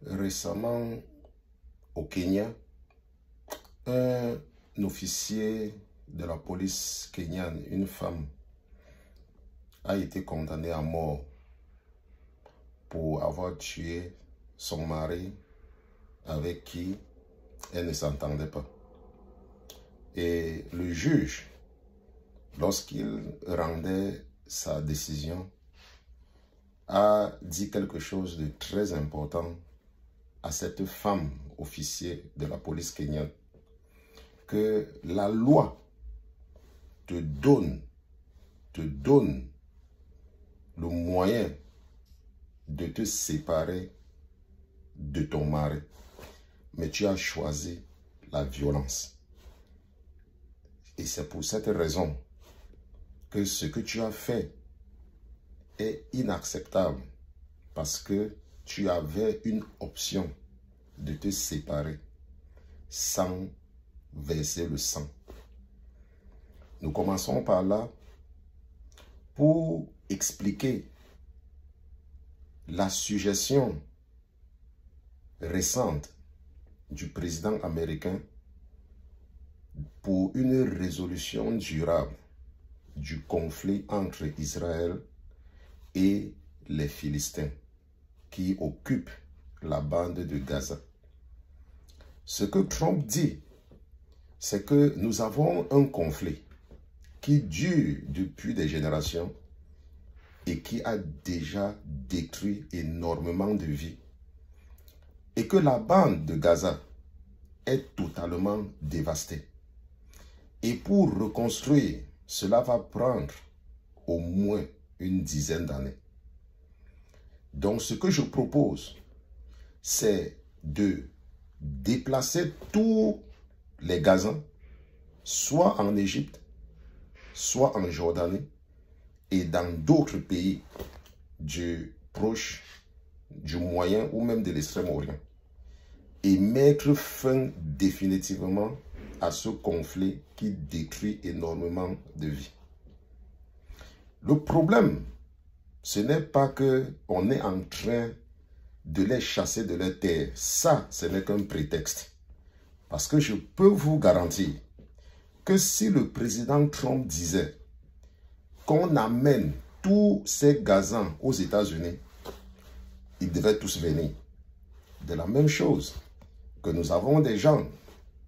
Récemment, au Kenya, un officier de la police kenyane, une femme, a été condamnée à mort pour avoir tué son mari avec qui elle ne s'entendait pas. Et le juge, lorsqu'il rendait sa décision, a dit quelque chose de très important à cette femme officier de la police kenyane, que la loi te donne le moyen de te séparer de ton mari, mais tu as choisi la violence. Et c'est pour cette raison que ce que tu as fait est inacceptable, parce que tu avais une option de te séparer sans verser le sang. Nous commençons par là pour expliquer la suggestion récente du président américain pour une résolution durable du conflit entre Israël et les Philistins qui occupent la bande de Gaza. Ce que Trump dit, c'est que nous avons un conflit qui dure depuis des générations et qui a déjà détruit énormément de vies, et que la bande de Gaza est totalement dévastée. Et pour reconstruire, cela va prendre au moins une dizaine d'années. Donc ce que je propose, c'est de déplacer tous les Gazans, soit en Égypte, soit en Jordanie, et dans d'autres pays du Proche, du Moyen ou même de l'Extrême-Orient, et mettre fin définitivement à ce conflit qui détruit énormément de vies. Le problème, ce n'est pas qu'on est en train de les chasser de leur terre. Ça, ce n'est qu'un prétexte. Parce que je peux vous garantir que si le président Trump disait qu'on amène tous ces Gazans aux États-Unis, ils devaient tous venir. De la même chose que nous avons des gens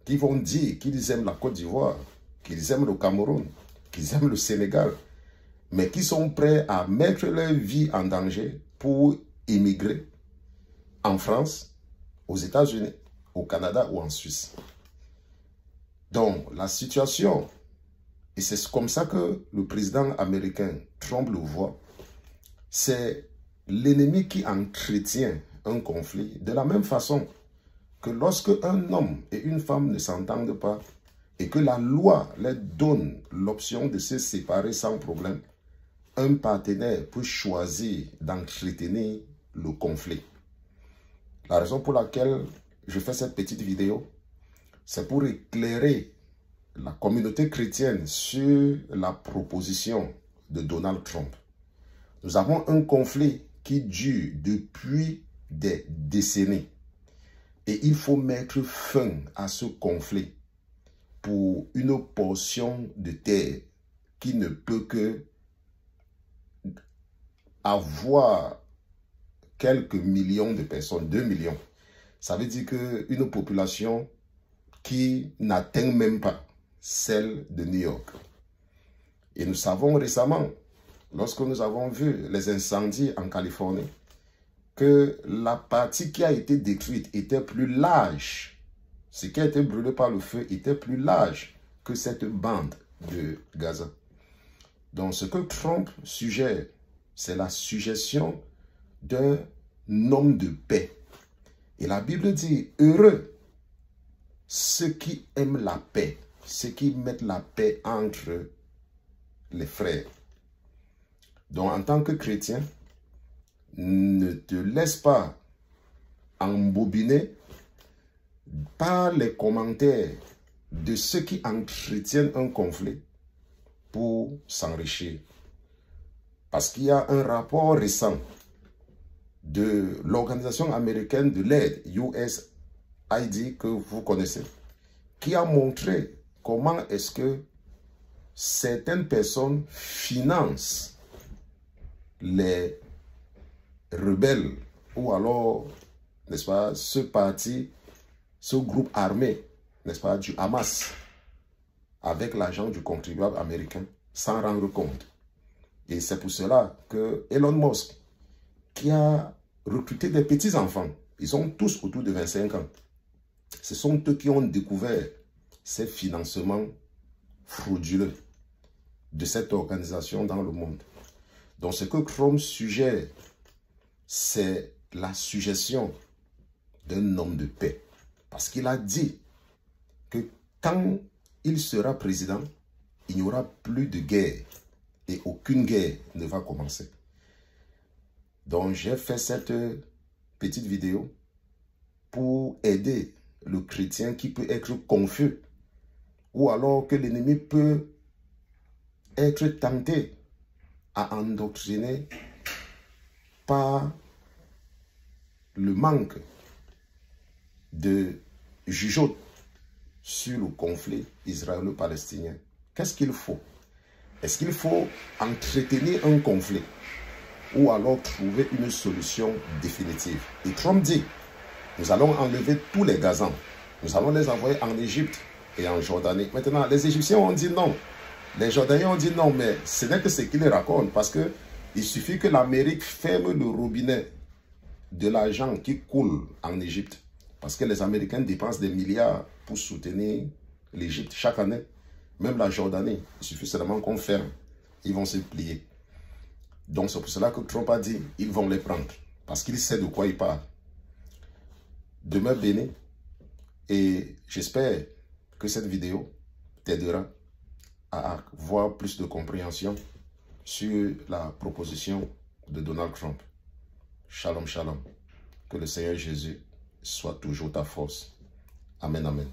qui vont dire qu'ils aiment la Côte d'Ivoire, qu'ils aiment le Cameroun, qu'ils aiment le Sénégal, mais qui sont prêts à mettre leur vie en danger pour immigrer en France, aux États-Unis, au Canada ou en Suisse. Donc, la situation, et c'est comme ça que le président américain Trump le voit, c'est l'ennemi qui entretient un conflit de la même façon que lorsque un homme et une femme ne s'entendent pas et que la loi leur donne l'option de se séparer sans problème, un partenaire peut choisir d'entretenir le conflit. La raison pour laquelle je fais cette petite vidéo, c'est pour éclairer la communauté chrétienne sur la proposition de Donald Trump. Nous avons un conflit qui dure depuis des décennies. Et il faut mettre fin à ce conflit pour une portion de terre qui ne peut que avoir quelques millions de personnes, 2 millions. Ça veut dire qu'une population qui n'atteint même pas celle de New York. Et nous savons récemment, lorsque nous avons vu les incendies en Californie, que la partie qui a été détruite était plus large. Ce qui a été brûlé par le feu était plus large que cette bande de Gaza. Donc ce que Trump suggère, c'est la suggestion d'un homme de paix. Et la Bible dit, heureux ceux qui aiment la paix, ceux qui mettent la paix entre les frères. Donc en tant que chrétien, ne te laisse pas embobiner par les commentaires de ceux qui entretiennent un conflit pour s'enrichir. Parce qu'il y a un rapport récent de l'organisation américaine de l'aide, USAID, que vous connaissez, qui a montré comment est-ce que certaines personnes financent les rebelles ou alors, n'est-ce pas, ce parti, ce groupe armé, n'est-ce pas, du Hamas, avec l'argent du contribuable américain, sans rendre compte. Et c'est pour cela que Elon Musk, qui a recruté des petits-enfants, ils sont tous autour de 25 ans, ce sont eux qui ont découvert ces financements frauduleux de cette organisation dans le monde. Donc ce que Trump suggère, c'est la suggestion d'un homme de paix. Parce qu'il a dit que quand il sera président, il n'y aura plus de guerre et aucune guerre ne va commencer. Donc j'ai fait cette petite vidéo pour aider le chrétien qui peut être confus ou alors que l'ennemi peut être tenté à endoctriner par le manque de jugeote sur le conflit israélo-palestinien. Qu'est-ce qu'il faut? Est-ce qu'il faut entretenir un conflit ou alors trouver une solution définitive? Et Trump dit, nous allons enlever tous les Gazans, nous allons les envoyer en Égypte et en Jordanie. Maintenant, les Égyptiens ont dit non, les Jordaniens ont dit non, mais ce n'est que ce qu'ils racontent, parce que il suffit que l'Amérique ferme le robinet de l'argent qui coule en Égypte, parce que les Américains dépensent des milliards pour soutenir l'Égypte chaque année. Même la Jordanie, il suffit seulement qu'on ferme, ils vont se plier. Donc c'est pour cela que Trump a dit, ils vont les prendre, parce qu'il sait de quoi il parle. Demeure béni, et j'espère que cette vidéo t'aidera à avoir plus de compréhension sur la proposition de Donald Trump. Shalom, shalom. Que le Seigneur Jésus soit toujours ta force. Amen, amen.